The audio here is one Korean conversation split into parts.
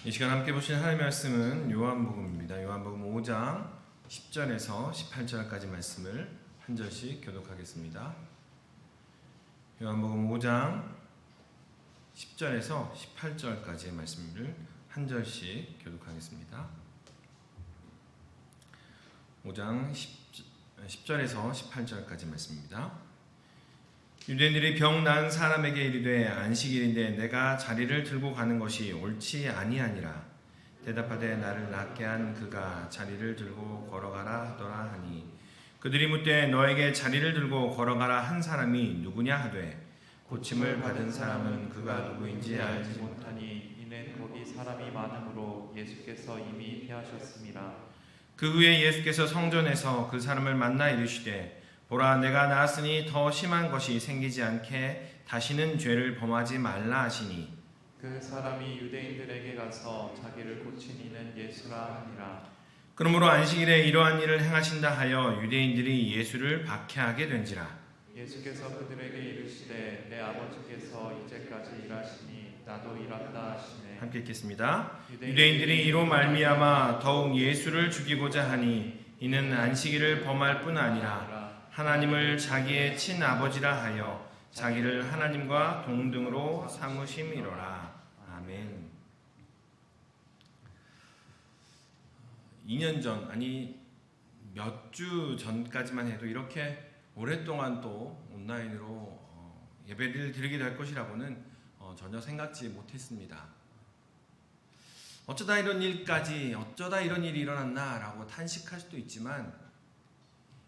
이 시간 함께 보신 하나님의 말씀은 요한복음입니다. 요한복음 5장 10절에서 18절까지 말씀을 한 절씩 교독하겠습니다. 요한복음 5장 10절에서 18절까지의 말씀을 한 절씩 교독하겠습니다. 5장 10절에서 18절까지 말씀입니다. 유대인들이 병 나은 사람에게 이르되 안식일인데 내가 자리를 들고 가는 것이 옳지 아니하니라. 대답하되 나를 낫게 한 그가 자리를 들고 걸어가라 하더라 하니 그들이 묻되 너에게 자리를 들고 걸어가라 한 사람이 누구냐 하되 고침을 받은 사람은 그가 누구인지 알지 못하니 이는 거기 사람이 많으므로 예수께서 이미 피하셨습니다. 그 후에 예수께서 성전에서 그 사람을 만나 이르시되 보라 내가 나았으니 더 심한 것이 생기지 않게 다시는 죄를 범하지 말라 하시니 그 사람이 유대인들에게 가서 자기를 고친 이는 예수라 하니라. 그러므로 안식일에 이러한 일을 행하신다 하여 유대인들이 예수를 박해하게 된지라. 예수께서 그들에게 이르시되 내 아버지께서 이제까지 일하시니 나도 일한다 하시네. 함께 읽겠습니다. 유대인들이 이로 말미암아 더욱 예수를 죽이고자 하니 이는 안식일을 범할 뿐 아니라 하나님을 자기의 친아버지라 하여 자기를 하나님과 동등으로 삼으심이로라. 아멘. 2년 전, 아니 몇 주 전까지만 해도 이렇게 오랫동안 또 온라인으로 예배를 드리게 될 것이라고는 전혀 생각지 못했습니다. 어쩌다 이런 일이 일어났나라고 탄식할 수도 있지만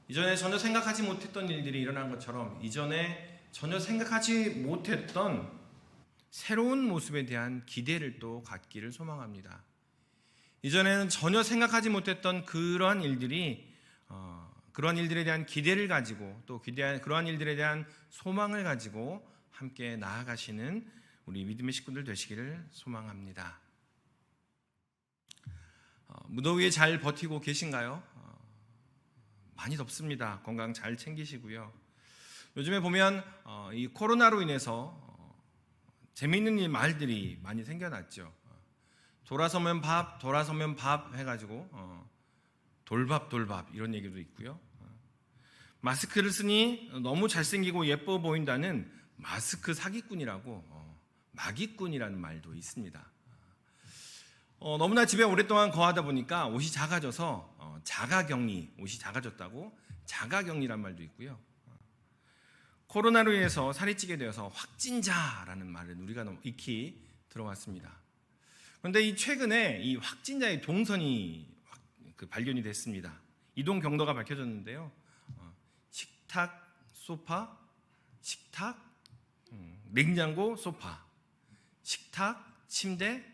이전에 전혀 생각하지 못했던 일들이 일어난 것처럼 이전에 전혀 생각하지 못했던 새로운 모습에 대한 기대를 또 갖기를 소망합니다. 이전에는 전혀 생각하지 못했던 그러한 일들에 대한 기대를 가지고 또 그러한 일들에 대한 소망을 가지고 함께 나아가시는 우리 믿음의 식구들 되시기를 소망합니다. 무더위에 잘 버티고 계신가요? 많이 덥습니다. 건강 잘 챙기시고요. 요즘에 보면 이 코로나로 인해서 재미있는 말들이 많이 생겨났죠. 돌아서면 밥 해가지고 돌밥 이런 얘기도 있고요. 마스크를 쓰니 너무 잘생기고 예뻐 보인다는 마스크 사기꾼이라고 마기꾼이라는 말도 있습니다. 너무나 집에 오랫동안 거하다 보니까 옷이 작아져서 옷이 작아졌다고 자가격리란 말도 있고요. 코로나로 인해서 살이 찌게 되어서 확진자라는 말을 우리가 너무 익히 들어왔습니다. 그런데 최근에 이 확진자의 동선이 발견이 됐습니다. 이동 경로가 밝혀졌는데요. 식탁, 소파, 식탁, 냉장고, 소파, 식탁, 침대,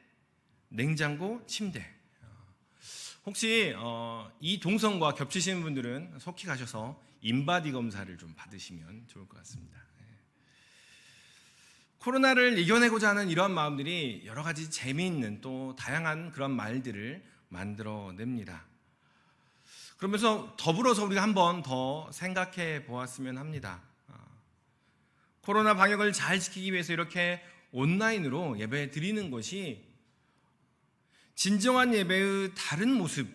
냉장고, 침대. 혹시 이 동선과 겹치시는 분들은 속히 가셔서 인바디 검사를 좀 받으시면 좋을 것 같습니다. 코로나를 이겨내고자 하는 이러한 마음들이 여러 가지 재미있는 또 다양한 그런 말들을 만들어냅니다. 그러면서 더불어서 우리가 한 번 더 생각해 보았으면 합니다. 코로나 방역을 잘 지키기 위해서 이렇게 온라인으로 예배 드리는 것이 진정한 예배의 다른 모습,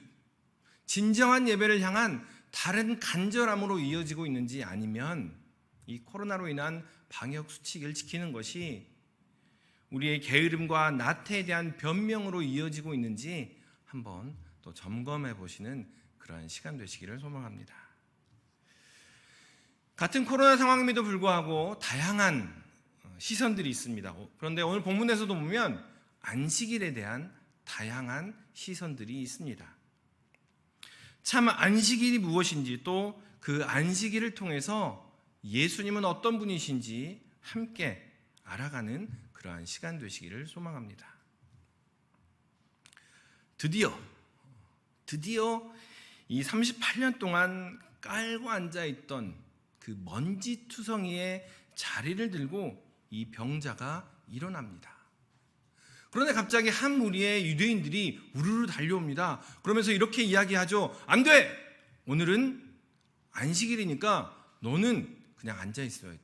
진정한 예배를 향한 다른 간절함으로 이어지고 있는지 아니면 이 코로나로 인한 방역 수칙을 지키는 것이 우리의 게으름과 나태에 대한 변명으로 이어지고 있는지 한번 또 점검해 보시는 그러한 시간 되시기를 소망합니다. 같은 코로나 상황임에도 불구하고 다양한 시선들이 있습니다. 그런데 오늘 본문에서도 보면 안식일에 대한 다양한 시선들이 있습니다. 참 안식일이 무엇인지 또 그 안식일을 통해서 예수님은 어떤 분이신지 함께 알아가는 그러한 시간 되시기를 소망합니다. 드디어 이 38년 동안 깔고 앉아있던 그 먼지투성이의 자리를 들고 이 병자가 일어납니다. 그런데 갑자기 한 무리의 유대인들이 우르르 달려옵니다. 그러면서 이렇게 이야기하죠. 안 돼! 오늘은 안식일이니까 너는 그냥 앉아 있어야 돼.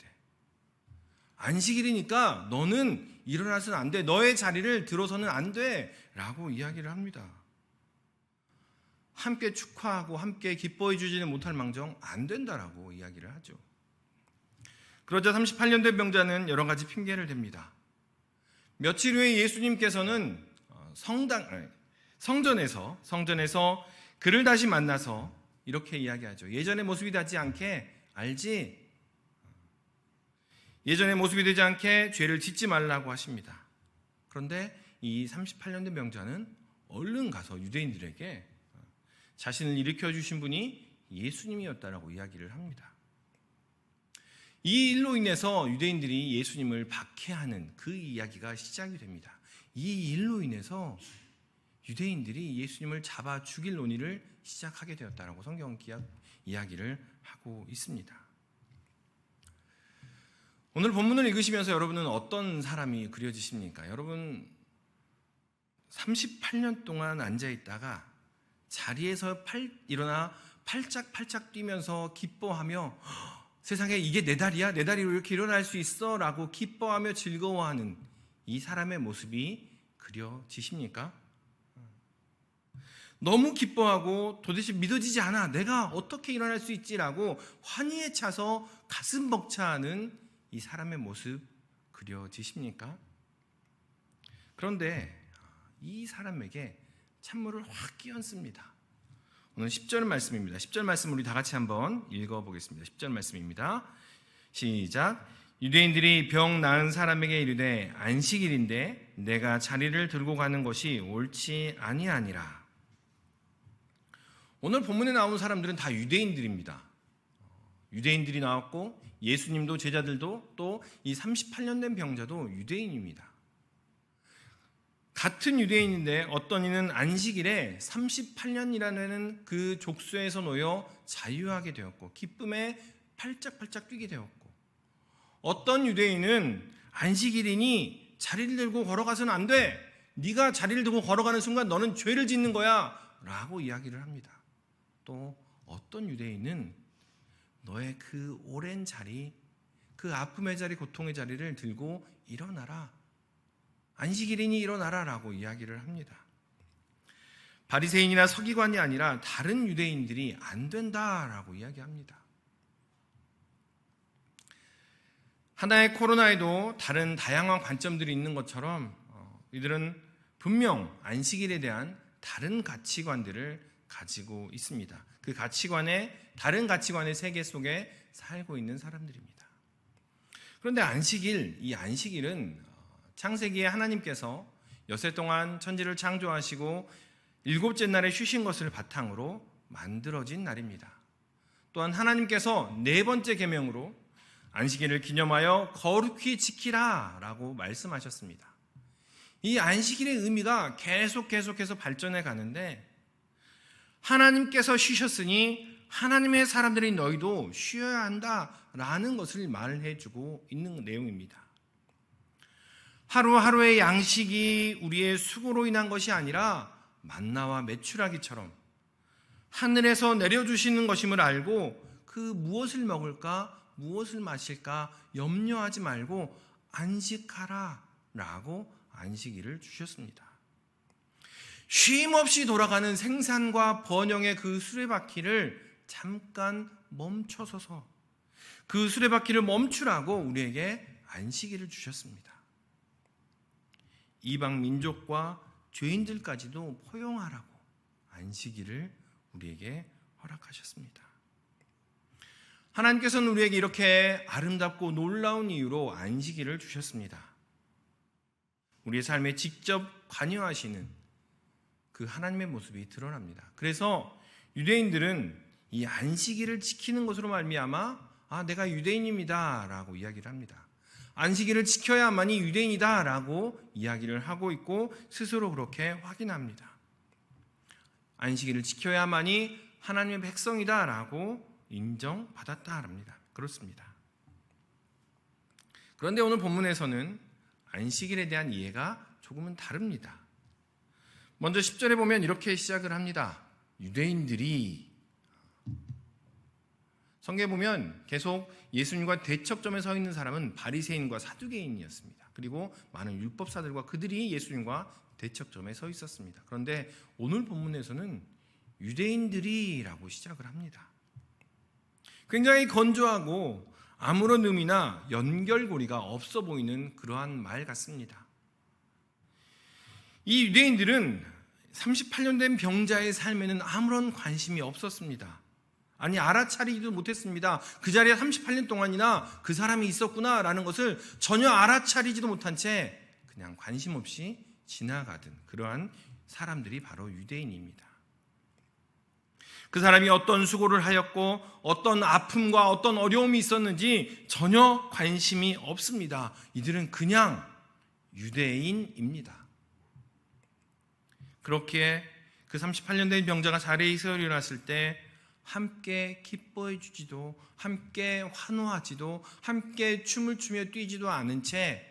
안식일이니까 너는 일어나서는 안 돼. 너의 자리를 들어서는 안 돼. 라고 이야기를 합니다. 함께 축하하고 함께 기뻐해 주지는 못할 망정 안 된다라고 이야기를 하죠. 그러자 38년 된 병자는 여러 가지 핑계를 댑니다. 며칠 후에 예수님께서는 성전에서 그를 다시 만나서 이렇게 이야기하죠. 예전의 모습이 되지 않게 알지? 예전의 모습이 되지 않게 죄를 짓지 말라고 하십니다. 그런데 이 38년 된 병자는 얼른 가서 유대인들에게 자신을 일으켜 주신 분이 예수님이었다라고 이야기를 합니다. 이 일로 인해서 유대인들이 예수님을 박해하는 그 이야기가 시작이 됩니다. 이 일로 인해서 유대인들이 예수님을 잡아 죽일 논의를 시작하게 되었다라고 성경 이야기를 하고 있습니다. 오늘 본문을 읽으시면서 여러분은 어떤 사람이 그려지십니까? 여러분 38년 동안 앉아 있다가 자리에서 일어나 팔짝팔짝 뛰면서 기뻐하며 세상에 이게 내 다리야? 내 다리로 이렇게 일어날 수 있어? 라고 기뻐하며 즐거워하는 이 사람의 모습이 그려지십니까? 너무 기뻐하고 도대체 믿어지지 않아. 내가 어떻게 일어날 수 있지라고 환희에 차서 가슴 벅차하는 이 사람의 모습 그려지십니까? 그런데 이 사람에게 찬물을 확 끼얹습니다. 오늘 10절 말씀입니다. 10절 말씀 우리 다 같이 한번 읽어보겠습니다. 10절 말씀입니다. 시작. 유대인들이 병 나은 사람에게 이르되 안식일인데 내가 자리를 들고 가는 것이 옳지 아니하니라. 오늘 본문에 나온 사람들은 다 유대인들입니다. 유대인들이 나왔고 예수님도 제자들도 또 이 38년 된 병자도 유대인입니다. 같은 유대인인데 어떤 이는 안식일에 38년이라는 그 족쇄에서 놓여 자유하게 되었고 기쁨에 팔짝팔짝 뛰게 되었고, 어떤 유대인은 안식일이니 자리를 들고 걸어가서는 안 돼. 네가 자리를 들고 걸어가는 순간 너는 죄를 짓는 거야 라고 이야기를 합니다. 또 어떤 유대인은 너의 그 오랜 자리, 그 아픔의 자리, 고통의 자리를 들고 일어나라. 안식일이니 일어나라 라고 이야기를 합니다. 바리새인이나 서기관이 아니라 다른 유대인들이 안 된다라고 이야기합니다. 하나의 코로나에도 다른 다양한 관점들이 있는 것처럼 이들은 분명 안식일에 대한 다른 가치관들을 가지고 있습니다. 그 다른 가치관의 세계 속에 살고 있는 사람들입니다. 그런데 이 안식일은 창세기에 하나님께서 엿새 동안 천지를 창조하시고 일곱째 날에 쉬신 것을 바탕으로 만들어진 날입니다. 또한 하나님께서 네 번째 계명으로 안식일을 기념하여 거룩히 지키라 라고 말씀하셨습니다. 이 안식일의 의미가 계속해서 발전해 가는데, 하나님께서 쉬셨으니 하나님의 사람들인 너희도 쉬어야 한다라는 것을 말해주고 있는 내용입니다. 하루하루의 양식이 우리의 수고로 인한 것이 아니라 만나와 메추라기처럼 하늘에서 내려주시는 것임을 알고 그 무엇을 먹을까 무엇을 마실까 염려하지 말고 안식하라 라고 안식일을 주셨습니다. 쉼없이 돌아가는 생산과 번영의 그 수레바퀴를 잠깐 멈춰서서 그 수레바퀴를 멈추라고 우리에게 안식일을 주셨습니다. 이방 민족과 죄인들까지도 포용하라고 안식일을 우리에게 허락하셨습니다. 하나님께서는 우리에게 이렇게 아름답고 놀라운 이유로 안식일을 주셨습니다. 우리의 삶에 직접 관여하시는 그 하나님의 모습이 드러납니다. 그래서 유대인들은 이 안식일을 지키는 것으로 말미암아 내가 유대인입니다 라고 이야기를 합니다. 안식일을 지켜야만이 유대인이다 라고 이야기를 하고 있고 스스로 그렇게 확인합니다. 안식일을 지켜야만이 하나님의 백성이다 라고 인정받았다 합니다. 그렇습니다. 그런데 오늘 본문에서는 안식일에 대한 이해가 조금은 다릅니다. 먼저 10절에 보면 이렇게 시작을 합니다. 유대인들이 성경에 보면 계속 예수님과 대척점에 서 있는 사람은 바리새인과 사두개인이었습니다. 그리고 많은 율법사들과 그들이 예수님과 대척점에 서 있었습니다. 그런데 오늘 본문에서는 유대인들이라고 시작을 합니다. 굉장히 건조하고 아무런 의미나 연결고리가 없어 보이는 그러한 말 같습니다. 이 유대인들은 38년 된 병자의 삶에는 아무런 관심이 없었습니다. 아니, 알아차리지도 못했습니다. 그 자리에 38년 동안이나 그 사람이 있었구나라는 것을 전혀 알아차리지도 못한 채 그냥 관심 없이 지나가던 그러한 사람들이 바로 유대인입니다. 그 사람이 어떤 수고를 하였고 어떤 아픔과 어떤 어려움이 있었는지 전혀 관심이 없습니다. 이들은 그냥 유대인입니다. 그렇게 그 38년 된 병자가 자리에서 일어났을 때 함께 기뻐해 주지도, 함께 환호하지도, 함께 춤을 추며 뛰지도 않은 채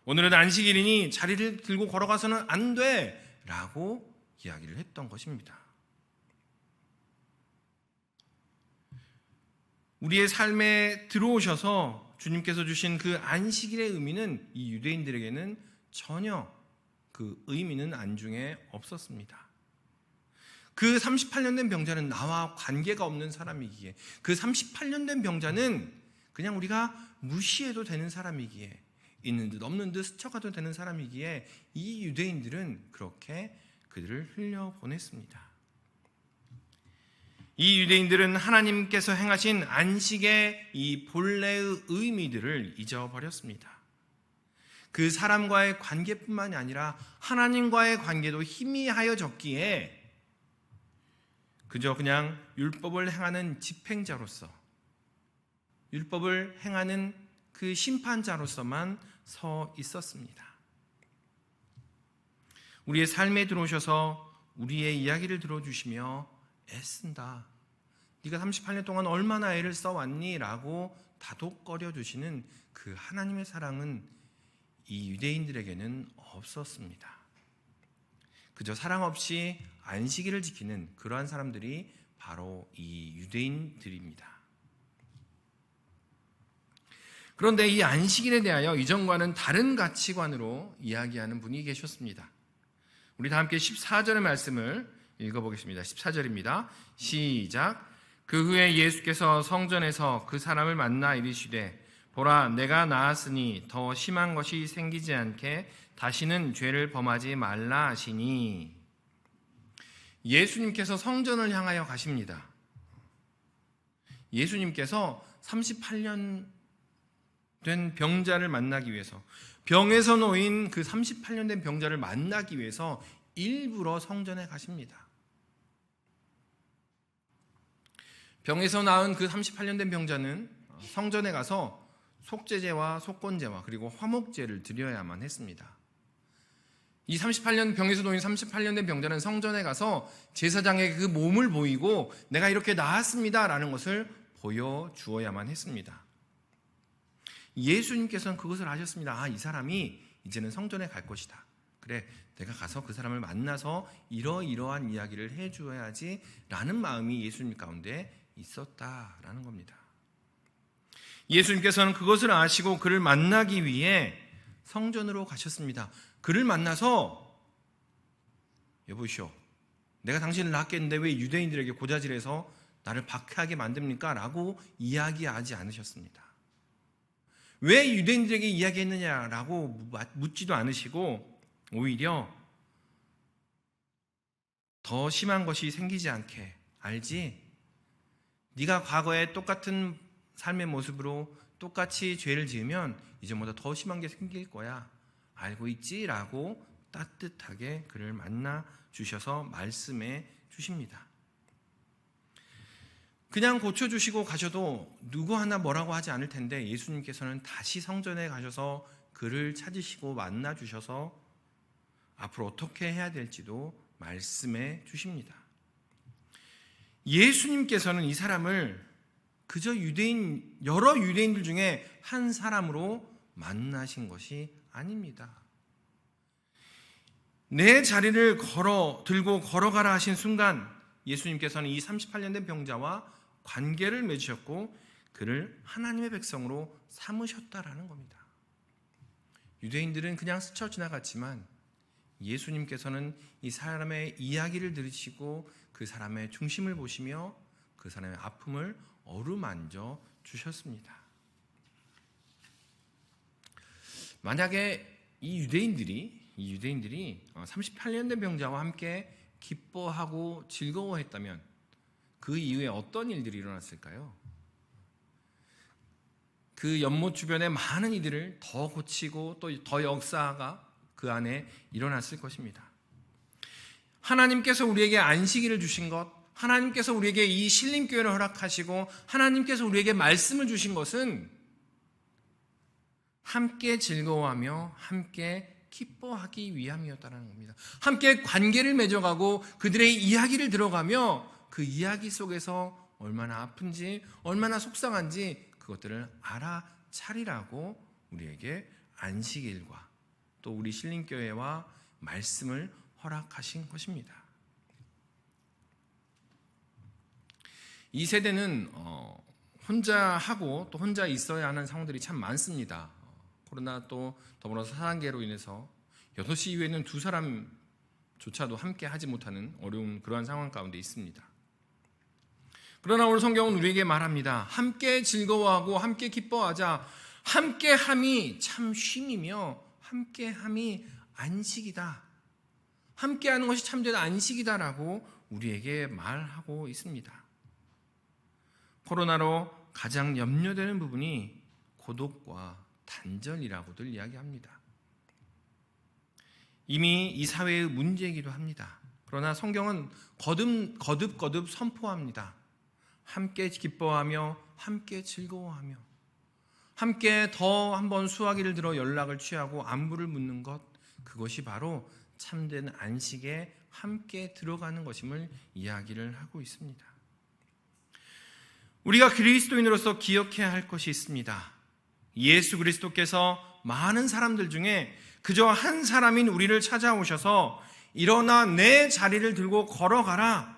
오늘은 안식일이니 자리를 들고 걸어가서는 안 돼 라고 이야기를 했던 것입니다. 우리의 삶에 들어오셔서 주님께서 주신 그 안식일의 의미는 이 유대인들에게는 전혀 그 의미는 안중에 없었습니다. 그 38년 된 병자는 나와 관계가 없는 사람이기에, 그 38년 된 병자는 그냥 우리가 무시해도 되는 사람이기에, 있는 듯 없는 듯 스쳐가도 되는 사람이기에 이 유대인들은 그렇게 그들을 흘려보냈습니다. 이 유대인들은 하나님께서 행하신 안식의 이 본래의 의미들을 잊어버렸습니다. 그 사람과의 관계뿐만이 아니라 하나님과의 관계도 희미하여졌기에 그저 그냥 율법을 행하는 집행자로서, 율법을 행하는 그 심판자로서만 서 있었습니다. 우리의 삶에 들어오셔서 우리의 이야기를 들어주시며 애쓴다, 네가 38년 동안 얼마나 애를 써왔니? 라고 다독거려 주시는 그 하나님의 사랑은 이 유대인들에게는 없었습니다. 그저 사랑 없이 안식일을 지키는 그러한 사람들이 바로 이 유대인들입니다. 그런데 이 안식일에 대하여 이전과는 다른 가치관으로 이야기하는 분이 계셨습니다. 우리 다 함께 14절의 말씀을 읽어보겠습니다. 14절입니다. 시작. 그 후에 예수께서 성전에서 그 사람을 만나 이르시되 보라, 내가 나았으니 더 심한 것이 생기지 않게 다시는 죄를 범하지 말라 하시니. 예수님께서 성전을 향하여 가십니다. 예수님께서 38년 된 병자를 만나기 위해서, 병에서 놓인 그 38년 된 병자를 만나기 위해서 일부러 성전에 가십니다. 병에서 나은 그 38년 된 병자는 성전에 가서 속죄제와 속건제와 그리고 화목제를 드려야만 했습니다. 이 38년 병에서 놓인 38년 된 병자는 성전에 가서 제사장에게 그 몸을 보이고 내가 이렇게 나았습니다 라는 것을 보여주어야만 했습니다. 예수님께서는 그것을 아셨습니다. 아, 이 사람이 이제는 성전에 갈 것이다. 그래, 내가 가서 그 사람을 만나서 이러이러한 이야기를 해줘야지 라는 마음이 예수님 가운데 있었다라는 겁니다. 예수님께서는 그것을 아시고 그를 만나기 위해 성전으로 가셨습니다. 그를 만나서 여보시오, 내가 당신을 낳았겠는데 왜 유대인들에게 고자질해서 나를 박해하게 만듭니까? 라고 이야기하지 않으셨습니다. 왜 유대인들에게 이야기했느냐라고 묻지도 않으시고 오히려 더 심한 것이 생기지 않게, 알지? 네가 과거에 똑같은 삶의 모습으로 똑같이 죄를 지으면 이제보다 더 심한 게 생길 거야. 알고 있지? 라고 따뜻하게 그를 만나 주셔서 말씀해 주십니다. 그냥 고쳐주시고 가셔도 누구 하나 뭐라고 하지 않을 텐데 예수님께서는 다시 성전에 가셔서 그를 찾으시고 만나 주셔서 앞으로 어떻게 해야 될지도 말씀해 주십니다. 예수님께서는 이 사람을 그저 여러 유대인들 중에 한 사람으로 만나신 것이 아닙니다. 내 자리를 들고 걸어가라 하신 순간 예수님께서는 이 38년 된 병자와 관계를 맺으셨고 그를 하나님의 백성으로 삼으셨다라는 겁니다. 유대인들은 그냥 스쳐 지나갔지만 예수님께서는 이 사람의 이야기를 들으시고 그 사람의 중심을 보시며 그 사람의 아픔을 어루만져 주셨습니다. 만약에 이 유대인들이 38년 된 병자와 함께 기뻐하고 즐거워했다면 그 이후에 어떤 일들이 일어났을까요? 그 연못 주변의 많은 이들을 더 고치고 또 더 역사가 그 안에 일어났을 것입니다. 하나님께서 우리에게 안식일을 주신 것, 하나님께서 우리에게 이 신림교회를 허락하시고 하나님께서 우리에게 말씀을 주신 것은 함께 즐거워하며 함께 기뻐하기 위함이었다는 겁니다. 함께 관계를 맺어가고 그들의 이야기를 들어가며 그 이야기 속에서 얼마나 아픈지 얼마나 속상한지 그것들을 알아차리라고 우리에게 안식일과 또 우리 신림교회와 말씀을 허락하신 것입니다. 이 세대는 혼자 하고 또 혼자 있어야 하는 상황들이 참 많습니다. 코로나 또 더불어서 사단계로 인해서 6시 이후에는 두 사람조차도 함께 하지 못하는 어려운 그러한 상황 가운데 있습니다. 그러나 오늘 성경은 우리에게 말합니다. 함께 즐거워하고 함께 기뻐하자. 함께함이 참 쉼이며 함께함이 안식이다. 함께하는 것이 참된 안식이다라고 우리에게 말하고 있습니다. 코로나로 가장 염려되는 부분이 고독과 단절이라고들 이야기합니다. 이미 이 사회의 문제이기도 합니다. 그러나 성경은 거듭 선포합니다. 함께 기뻐하며 함께 즐거워하며 함께 더 한번 수화기를 들어 연락을 취하고 안부를 묻는 것, 그것이 바로 참된 안식에 함께 들어가는 것임을 이야기를 하고 있습니다. 우리가 그리스도인으로서 기억해야 할 것이 있습니다. 예수 그리스도께서 많은 사람들 중에 그저 한 사람인 우리를 찾아오셔서 일어나 내 자리를 들고 걸어가라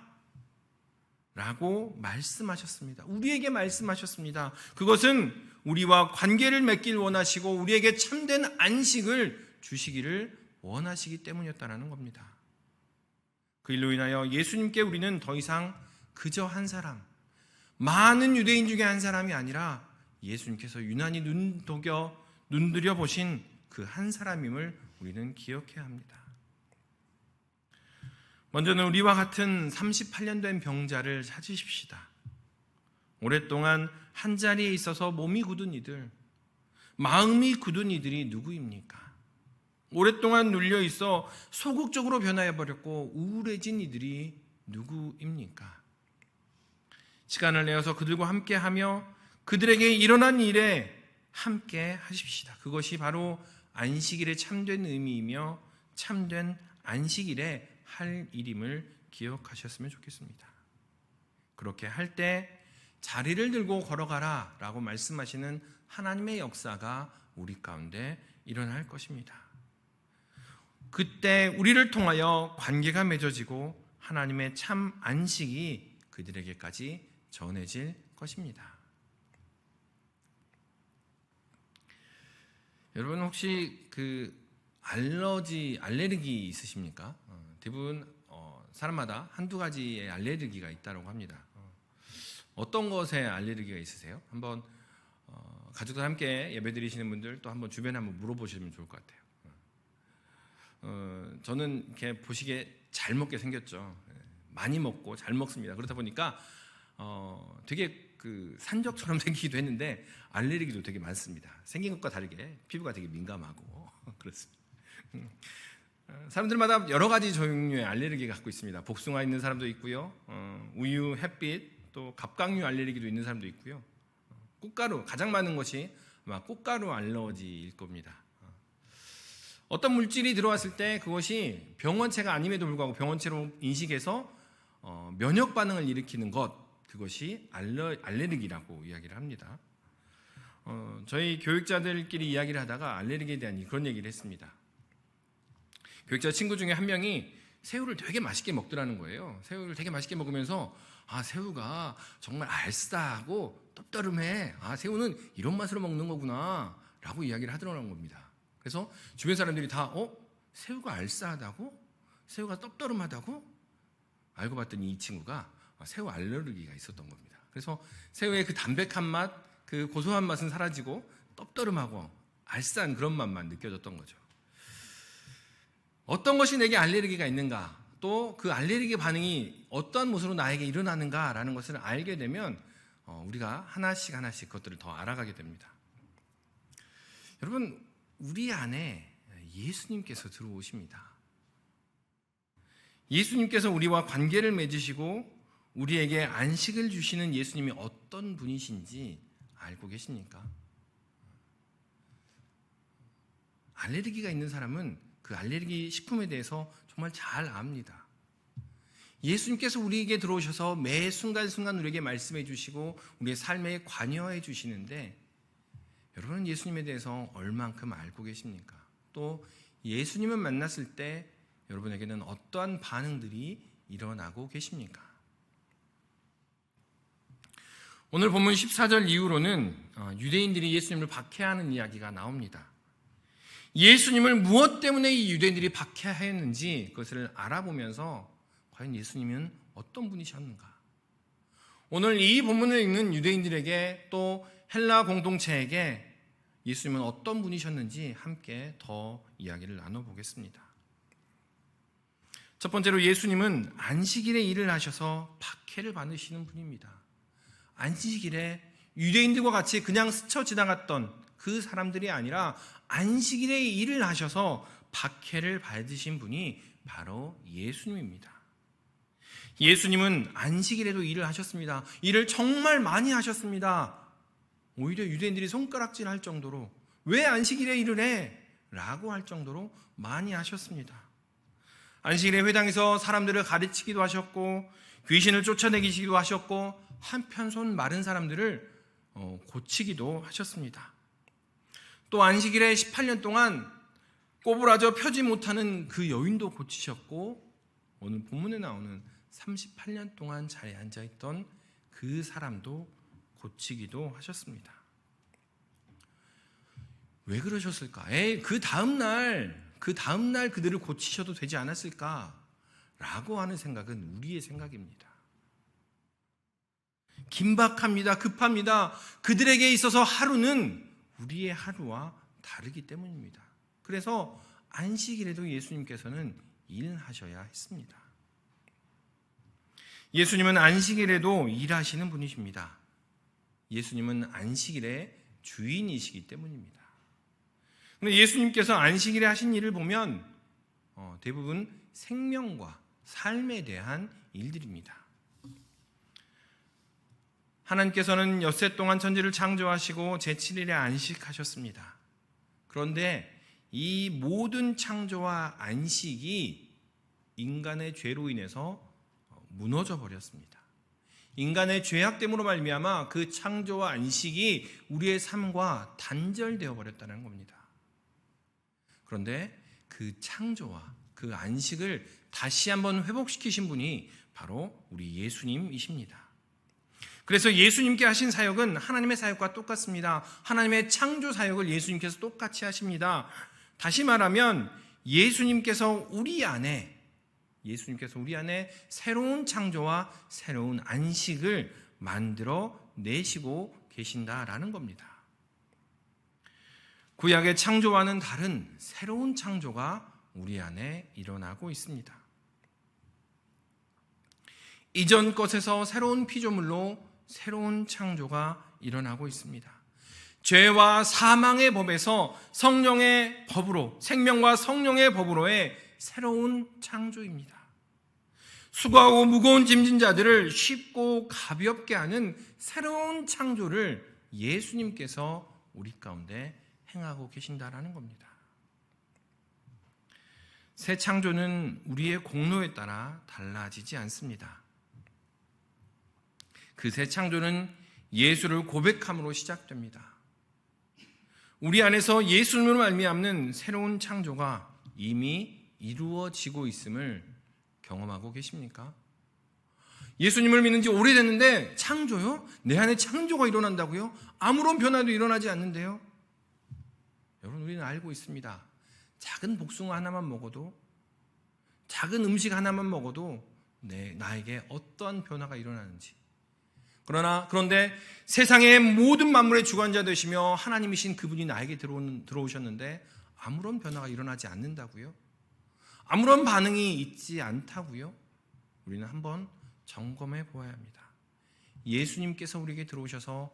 라고 말씀하셨습니다. 우리에게 말씀하셨습니다. 그것은 우리와 관계를 맺길 원하시고 우리에게 참된 안식을 주시기를 원하시기 때문이었다는 겁니다. 그 일로 인하여 예수님께 우리는 더 이상 그저 한 사람, 많은 유대인 중에 한 사람이 아니라 예수님께서 유난히 눈들여 보신 그 한 사람임을 우리는 기억해야 합니다. 먼저는 우리와 같은 38년 된 병자를 찾으십시다. 오랫동안 한 자리에 있어서 몸이 굳은 이들, 마음이 굳은 이들이 누구입니까? 오랫동안 눌려 있어 소극적으로 변화해버렸고 우울해진 이들이 누구입니까? 시간을 내어서 그들과 함께하며 그들에게 일어난 일에 함께 하십시다. 그것이 바로 안식일의 참된 의미이며 참된 안식일의 할 일임을 기억하셨으면 좋겠습니다. 그렇게 할 때 자리를 들고 걸어가라 라고 말씀하시는 하나님의 역사가 우리 가운데 일어날 것입니다. 그때 우리를 통하여 관계가 맺어지고 하나님의 참 안식이 그들에게까지 전해질 것입니다. 여러분 혹시 그 알레르기 있으십니까? 대부분 사람마다 한두 가지의 알레르기가 있다고 합니다. 어떤 것에 알레르기가 있으세요? 한번 가족들 함께 예배드리시는 분들 또 한번 주변에 한번 물어보시면 좋을 것 같아요. 저는 이렇게 보시기에 잘 먹게 생겼죠. 많이 먹고 잘 먹습니다. 그렇다 보니까 되게 그 산적처럼 생기기도 했는데 알레르기도 되게 많습니다. 생긴 것과 다르게 피부가 되게 민감하고 그렇습니다. 사람들마다 여러 가지 종류의 알레르기가 갖고 있습니다. 복숭아 있는 사람도 있고요, 우유, 햇빛, 또 갑각류 알레르기도 있는 사람도 있고요. 꽃가루, 가장 많은 것이 아마 꽃가루 알러지일 겁니다. 어떤 물질이 들어왔을 때 그것이 병원체가 아님에도 불구하고 병원체로 인식해서 면역 반응을 일으키는 것, 그것이 알레르기라고 이야기를 합니다. 저희 교육자들끼리 이야기를 하다가 알레르기에 대한 그런 얘기를 했습니다. 교육자 친구 중에 한 명이 새우를 되게 맛있게 먹더라는 거예요. 새우를 되게 맛있게 먹으면서 새우가 정말 알싸하고 떡떠름해. 새우는 이런 맛으로 먹는 거구나 라고 이야기를 하더라는 겁니다. 그래서 주변 사람들이 다 새우가 알싸하다고? 새우가 떡떠름하다고? 알고 봤더니 이 친구가 새우 알레르기가 있었던 겁니다. 그래서 새우의 그 담백한 맛, 그 고소한 맛은 사라지고 떡떠름하고 알싸한 그런 맛만 느껴졌던 거죠. 어떤 것이 내게 알레르기가 있는가, 또 그 알레르기 반응이 어떠한 모습으로 나에게 일어나는가라는 것을 알게 되면 우리가 하나씩 그것들을 더 알아가게 됩니다. 여러분, 우리 안에 예수님께서 들어오십니다. 예수님께서 우리와 관계를 맺으시고 우리에게 안식을 주시는 예수님이 어떤 분이신지 알고 계십니까? 알레르기가 있는 사람은 그 알레르기 식품에 대해서 정말 잘 압니다. 예수님께서 우리에게 들어오셔서 매 순간순간 우리에게 말씀해 주시고 우리의 삶에 관여해 주시는데, 여러분은 예수님에 대해서 얼만큼 알고 계십니까? 또 예수님을 만났을 때 여러분에게는 어떠한 반응들이 일어나고 계십니까? 오늘 본문 14절 이후로는 유대인들이 예수님을 박해하는 이야기가 나옵니다. 예수님을 무엇 때문에 이 유대인들이 박해하였는지 그것을 알아보면서 과연 예수님은 어떤 분이셨는가? 오늘 이 본문을 읽는 유대인들에게 또 헬라 공동체에게 예수님은 어떤 분이셨는지 함께 더 이야기를 나눠보겠습니다. 첫 번째로 예수님은 안식일에 일을 하셔서 박해를 받으시는 분입니다. 안식일에 유대인들과 같이 그냥 스쳐 지나갔던 그 사람들이 아니라 안식일에 일을 하셔서 박해를 받으신 분이 바로 예수님입니다. 예수님은 안식일에도 일을 하셨습니다. 일을 정말 많이 하셨습니다. 오히려 유대인들이 손가락질 할 정도로 왜 안식일에 일을 해? 라고 할 정도로 많이 하셨습니다. 안식일에 회당에서 사람들을 가르치기도 하셨고 귀신을 쫓아내기도 하셨고 한편 손 마른 사람들을 고치기도 하셨습니다. 또 안식일에 18년 동안 꼬부라져 펴지 못하는 그 여인도 고치셨고, 오늘 본문에 나오는 38년 동안 자리에 앉아있던 그 사람도 고치기도 하셨습니다. 왜 그러셨을까? 그 다음날 그들을 고치셔도 되지 않았을까? 라고 하는 생각은 우리의 생각입니다. 긴박합니다. 급합니다. 그들에게 있어서 하루는 우리의 하루와 다르기 때문입니다. 그래서 안식일에도 예수님께서는 일하셔야 했습니다. 예수님은 안식일에도 일하시는 분이십니다. 예수님은 안식일의 주인이시기 때문입니다. 그런데 예수님께서 안식일에 하신 일을 보면 대부분 생명과 삶에 대한 일들입니다. 하나님께서는 엿새 동안 천지를 창조하시고 제7일에 안식하셨습니다. 그런데 이 모든 창조와 안식이 인간의 죄로 인해서 무너져 버렸습니다. 인간의 죄악됨으로 말미암아 그 창조와 안식이 우리의 삶과 단절되어 버렸다는 겁니다. 그런데 그 창조와 그 안식을 다시 한번 회복시키신 분이 바로 우리 예수님이십니다. 그래서 예수님께 하신 사역은 하나님의 사역과 똑같습니다. 하나님의 창조 사역을 예수님께서 똑같이 하십니다. 다시 말하면 예수님께서 우리 안에 새로운 창조와 새로운 안식을 만들어 내시고 계신다라는 겁니다. 구약의 창조와는 다른 새로운 창조가 우리 안에 일어나고 있습니다. 이전 것에서 새로운 피조물로 새로운 창조가 일어나고 있습니다. 죄와 사망의 법에서 성령의 법으로, 생명과 성령의 법으로의 새로운 창조입니다. 수고하고 무거운 짐진 자들을 쉽고 가볍게 하는 새로운 창조를 예수님께서 우리 가운데 행하고 계신다라는 겁니다. 새 창조는 우리의 공로에 따라 달라지지 않습니다. 그 새 창조는 예수를 고백함으로 시작됩니다. 우리 안에서 예수님으로 말미암는 새로운 창조가 이미 이루어지고 있음을 경험하고 계십니까? 예수님을 믿는 지 오래됐는데 창조요? 내 안에 창조가 일어난다고요? 아무런 변화도 일어나지 않는데요? 여러분, 우리는 알고 있습니다. 작은 복숭아 하나만 먹어도, 작은 음식 하나만 먹어도 나에게 어떠한 변화가 일어나는지. 그런데 세상의 모든 만물의 주관자 되시며 하나님이신 그분이 나에게 들어오셨는데 아무런 변화가 일어나지 않는다고요? 아무런 반응이 있지 않다고요? 우리는 한번 점검해 보아야 합니다. 예수님께서 우리에게 들어오셔서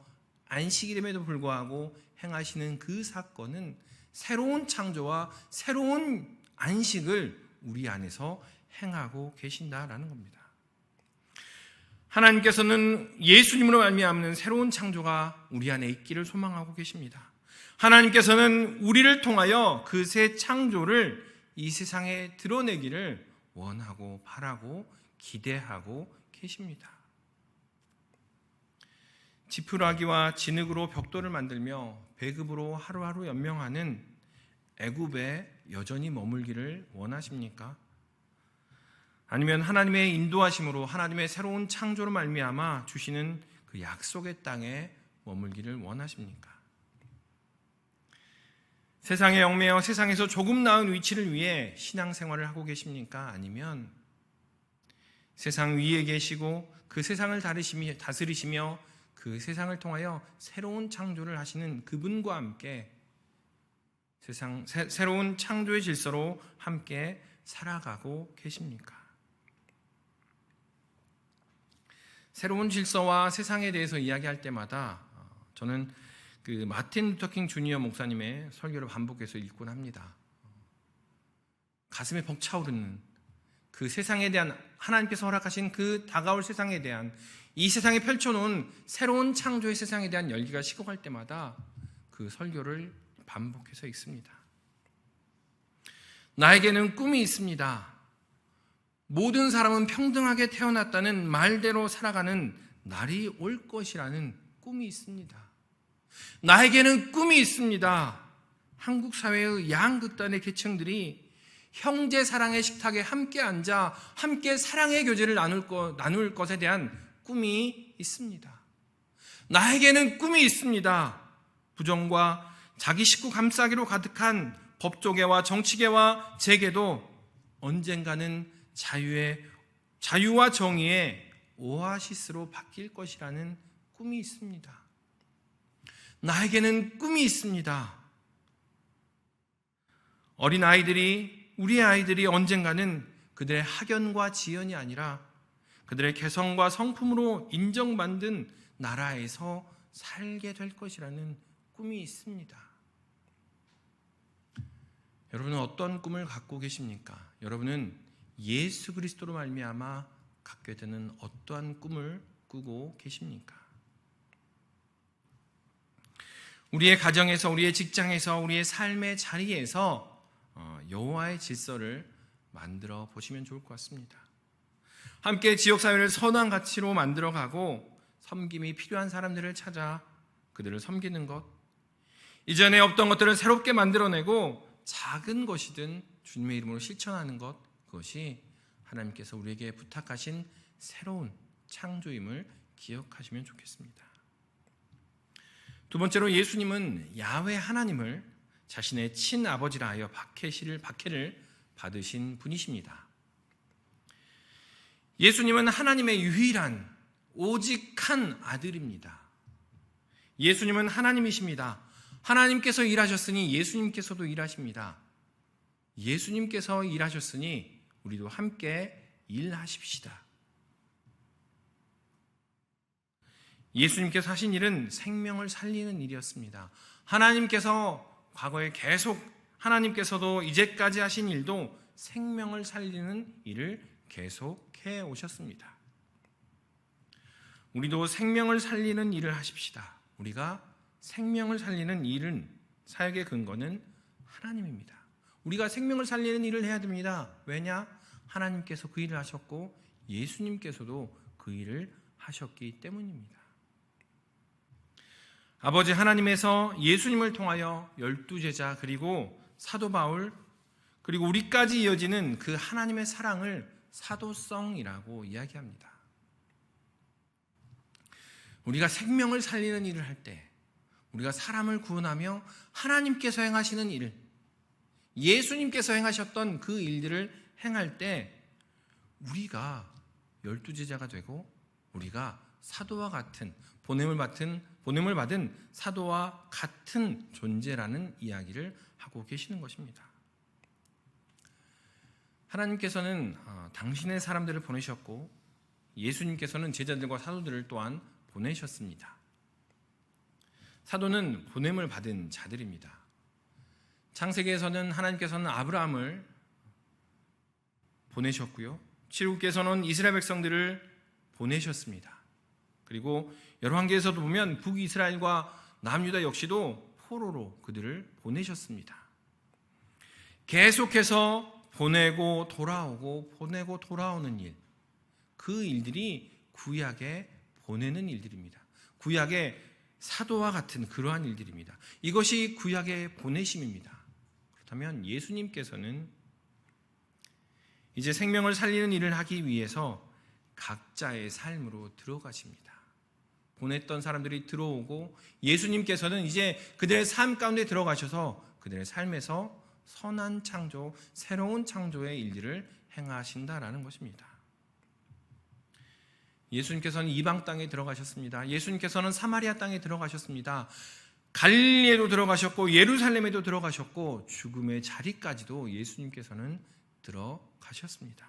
안식일임에도 불구하고 행하시는 그 사건은 새로운 창조와 새로운 안식을 우리 안에서 행하고 계신다라는 겁니다. 하나님께서는 예수님으로 말미암는 새로운 창조가 우리 안에 있기를 소망하고 계십니다. 하나님께서는 우리를 통하여 그 새 창조를 이 세상에 드러내기를 원하고 바라고 기대하고 계십니다. 지푸라기와 진흙으로 벽돌을 만들며 배급으로 하루하루 연명하는 애굽에 여전히 머물기를 원하십니까? 아니면 하나님의 인도하심으로 하나님의 새로운 창조로 말미암아 주시는 그 약속의 땅에 머물기를 원하십니까? 세상에 얽매여 세상에서 조금 나은 위치를 위해 신앙생활을 하고 계십니까? 아니면 세상 위에 계시고 그 세상을 다스리시며 그 세상을 통하여 새로운 창조를 하시는 그분과 함께 새로운 창조의 질서로 함께 살아가고 계십니까? 새로운 질서와 세상에 대해서 이야기할 때마다 저는 그 마틴 루터킹 주니어 목사님의 설교를 반복해서 읽곤 합니다. 가슴에 벅차오르는 그 세상에 대한, 하나님께서 허락하신 그 다가올 세상에 대한, 이 세상에 펼쳐놓은 새로운 창조의 세상에 대한 열기가 식어갈 때마다 그 설교를 반복해서 읽습니다. 나에게는 꿈이 있습니다. 모든 사람은 평등하게 태어났다는 말대로 살아가는 날이 올 것이라는 꿈이 있습니다. 나에게는 꿈이 있습니다. 한국 사회의 양극단의 계층들이 형제 사랑의 식탁에 함께 앉아 함께 사랑의 교제를 나눌 것에 대한 꿈이 있습니다. 나에게는 꿈이 있습니다. 부정과 자기 식구 감싸기로 가득한 법조계와 정치계와 재계도 언젠가는 자유와 정의의 오아시스로 바뀔 것이라는 꿈이 있습니다. 나에게는 꿈이 있습니다. 우리의 아이들이 언젠가는 그들의 학연과 지연이 아니라 그들의 개성과 성품으로 인정받는 나라에서 살게 될 것이라는 꿈이 있습니다. 여러분은 어떤 꿈을 갖고 계십니까? 여러분은 예수 그리스도로 말미암아 갖게 되는 어떠한 꿈을 꾸고 계십니까? 우리의 가정에서, 우리의 직장에서, 우리의 삶의 자리에서 여호와의 질서를 만들어 보시면 좋을 것 같습니다. 함께 지역사회를 선한 가치로 만들어가고 섬김이 필요한 사람들을 찾아 그들을 섬기는 것, 이전에 없던 것들을 새롭게 만들어내고 작은 것이든 주님의 이름으로 실천하는 것, 그것이 하나님께서 우리에게 부탁하신 새로운 창조임을 기억하시면 좋겠습니다. 두 번째로, 예수님은 야훼 하나님을 자신의 친아버지라 하여 박해를 받으신 분이십니다. 예수님은 하나님의 유일한 오직 한 아들입니다. 예수님은 하나님이십니다. 하나님께서 일하셨으니 예수님께서도 일하십니다. 예수님께서 일하셨으니 우리도 함께 일하십시다. 예수님께서 하신 일은 생명을 살리는 일이었습니다. 하나님께서 과거에 계속, 하나님께서도 이제까지 하신 일도 생명을 살리는 일을 계속해 오셨습니다. 우리도 생명을 살리는 일을 하십시다. 우리가 생명을 살리는 일은, 사역의 근거는 하나님입니다. 우리가 생명을 살리는 일을 해야 됩니다. 왜냐? 하나님께서 그 일을 하셨고 예수님께서도 그 일을 하셨기 때문입니다. 아버지 하나님에서 예수님을 통하여 12제자 그리고 사도 바울 그리고 우리까지 이어지는 그 하나님의 사랑을 사도성이라고 이야기합니다. 우리가 생명을 살리는 일을 할 때, 우리가 사람을 구원하며 하나님께서 행하시는 일, 예수님께서 행하셨던 그 일들을 행할 때 우리가 12제자가 되고 우리가 사도와 같은 보냄을 받은 사도와 같은 존재라는 이야기를 하고 계시는 것입니다. 하나님께서는 당신의 사람들을 보내셨고 예수님께서는 제자들과 사도들을 또한 보내셨습니다. 사도는 보냄을 받은 자들입니다. 창세기에서는 하나님께서는 아브라함을 보내셨고요. 출애굽기에서는 이스라엘 백성들을 보내셨습니다. 그리고 열왕기에서도 보면 북이스라엘과 남유다 역시도 포로로 그들을 보내셨습니다. 계속해서 보내고 돌아오고 보내고 돌아오는 일, 그 일들이 구약에 보내는 일들입니다. 구약의 사도와 같은 그러한 일들입니다. 이것이 구약의 보내심입니다. 그렇다면 예수님께서는 이제 생명을 살리는 일을 하기 위해서 각자의 삶으로 들어가십니다. 보냈던 사람들이 들어오고 예수님께서는 이제 그들의 삶 가운데 들어가셔서 그들의 삶에서 선한 창조, 새로운 창조의 일들을 행하신다라는 것입니다. 예수님께서는 이방 땅에 들어가셨습니다. 예수님께서는 사마리아 땅에 들어가셨습니다. 갈릴리에도 들어가셨고 예루살렘에도 들어가셨고 죽음의 자리까지도 예수님께서는 들어가셨습니다.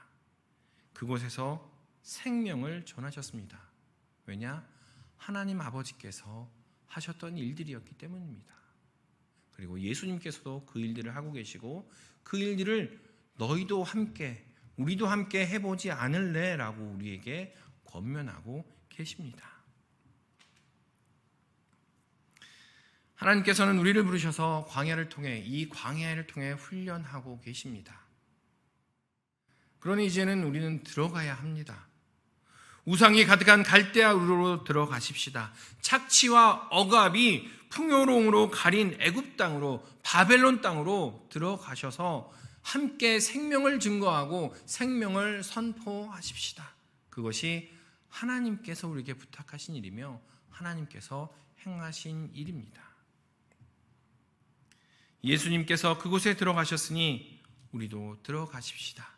그곳에서 생명을 전하셨습니다. 왜냐? 하나님 아버지께서 하셨던 일들이었기 때문입니다. 그리고 예수님께서도 그 일들을 하고 계시고 그 일들을 너희도 함께 우리도 함께 해보지 않을래? 라고 우리에게 권면하고 계십니다. 하나님께서는 우리를 부르셔서 이 광야를 통해 훈련하고 계십니다. 그러니 이제는 우리는 들어가야 합니다. 우상이 가득한 갈대아 우르로 들어가십시다. 착취와 억압이 풍요로움으로 가린 애굽 땅으로, 바벨론 땅으로 들어가셔서 함께 생명을 증거하고 생명을 선포하십시다. 그것이 하나님께서 우리에게 부탁하신 일이며 하나님께서 행하신 일입니다. 예수님께서 그곳에 들어가셨으니 우리도 들어가십시다.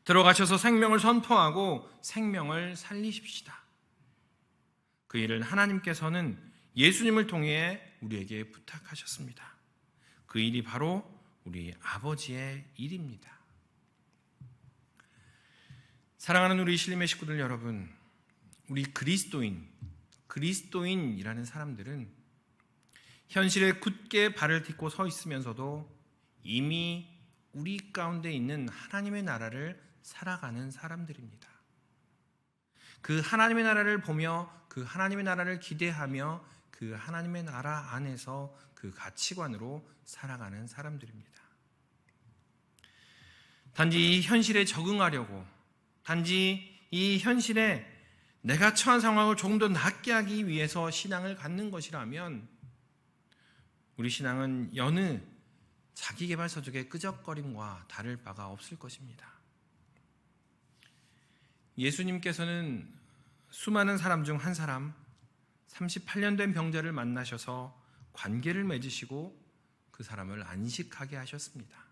들어가셔서 생명을 선포하고 생명을 살리십시다. 그 일을 하나님께서는 예수님을 통해 우리에게 부탁하셨습니다. 그 일이 바로 우리 아버지의 일입니다. 사랑하는 우리 신림의 식구들 여러분, 우리 그리스도인이라는 사람들은 현실에 굳게 발을 딛고 서 있으면서도 이미 우리 가운데 있는 하나님의 나라를 살아가는 사람들입니다. 그 하나님의 나라를 보며 그 하나님의 나라를 기대하며 그 하나님의 나라 안에서 그 가치관으로 살아가는 사람들입니다. 단지 이 현실에 적응하려고, 단지 이 현실에 내가 처한 상황을 조금 더 낫게 하기 위해서 신앙을 갖는 것이라면 우리 신앙은 여느 자기계발서적의 끄적거림과 다를 바가 없을 것입니다. 예수님께서는 수많은 사람 중 한 사람, 38년 된 병자를 만나셔서 관계를 맺으시고 그 사람을 안식하게 하셨습니다.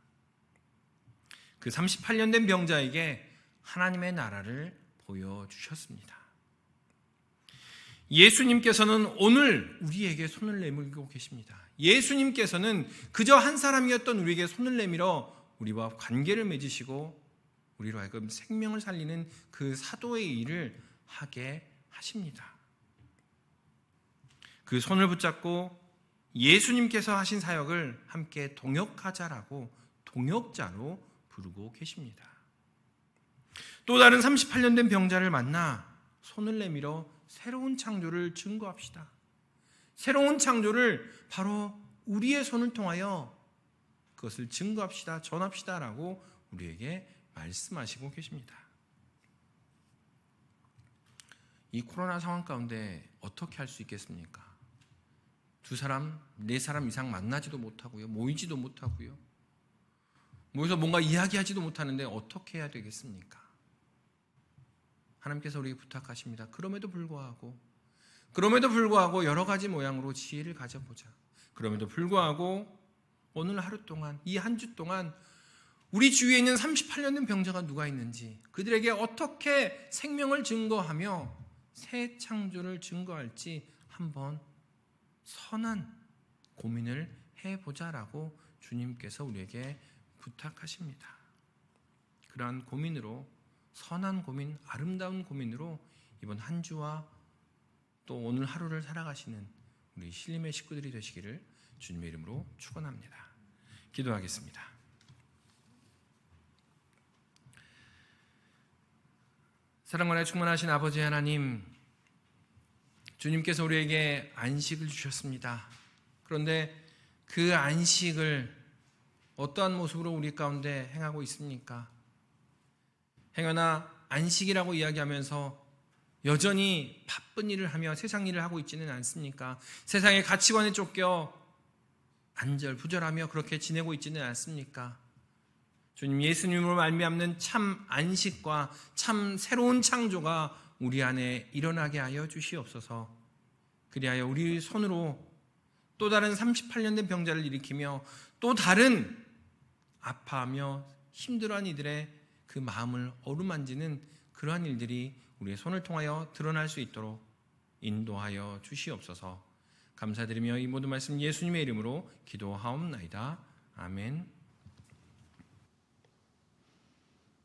그 38년 된 병자에게 하나님의 나라를 보여주셨습니다. 예수님께서는 오늘 우리에게 손을 내밀고 계십니다. 예수님께서는 그저 한 사람이었던 우리에게 손을 내밀어 우리와 관계를 맺으시고 우리로 하여금 생명을 살리는 그 사도의 일을 하게 하십니다. 그 손을 붙잡고 예수님께서 하신 사역을 함께 동역하자라고 동역자로 부르고 계십니다. 또 다른 38년 된 병자를 만나 손을 내밀어 새로운 창조를 증거합시다. 새로운 창조를 바로 우리의 손을 통하여 그것을 증거합시다, 전합시다라고 우리에게 말씀하시고 계십니다. 이 코로나 상황 가운데 어떻게 할 수 있겠습니까? 2사람, 4사람 이상 만나지도 못하고요, 모이지도 못하고요, 모여서 뭔가 이야기하지도 못하는데 어떻게 해야 되겠습니까? 하나님께서 우리에게 부탁하십니다. 그럼에도 불구하고 여러 가지 모양으로 지혜를 가져보자. 그럼에도 불구하고 오늘 하루 동안, 이 한 주 동안 우리 주위에 있는 38년 된 병자가 누가 있는지, 그들에게 어떻게 생명을 증거하며 새 창조를 증거할지 한번 선한 고민을 해보자라고 주님께서 우리에게 부탁하십니다. 그러한 고민으로, 선한 고민, 아름다운 고민으로 이번 한 주와 또 오늘 하루를 살아가시는 우리 신림의 식구들이 되시기를 주님의 이름으로 축원합니다. 기도하겠습니다. 사랑과 충만하신 아버지 하나님, 주님께서 우리에게 안식을 주셨습니다. 그런데 그 안식을 어떠한 모습으로 우리 가운데 행하고 있습니까? 행여나 안식이라고 이야기하면서 여전히 바쁜 일을 하며 세상 일을 하고 있지는 않습니까? 세상의 가치관에 쫓겨 안절부절하며 그렇게 지내고 있지는 않습니까? 주님, 예수님으로 말미암는 참 안식과 참 새로운 창조가 우리 안에 일어나게 하여 주시옵소서. 그리하여 우리 손으로 또 다른 38년 된 병자를 일으키며 또 다른 아파하며 힘들어한 이들의 그 마음을 어루만지는 그러한 일들이 우리의 손을 통하여 드러날 수 있도록 인도하여 주시옵소서. 감사드리며 이 모든 말씀 예수님의 이름으로 기도하옵나이다. 아멘.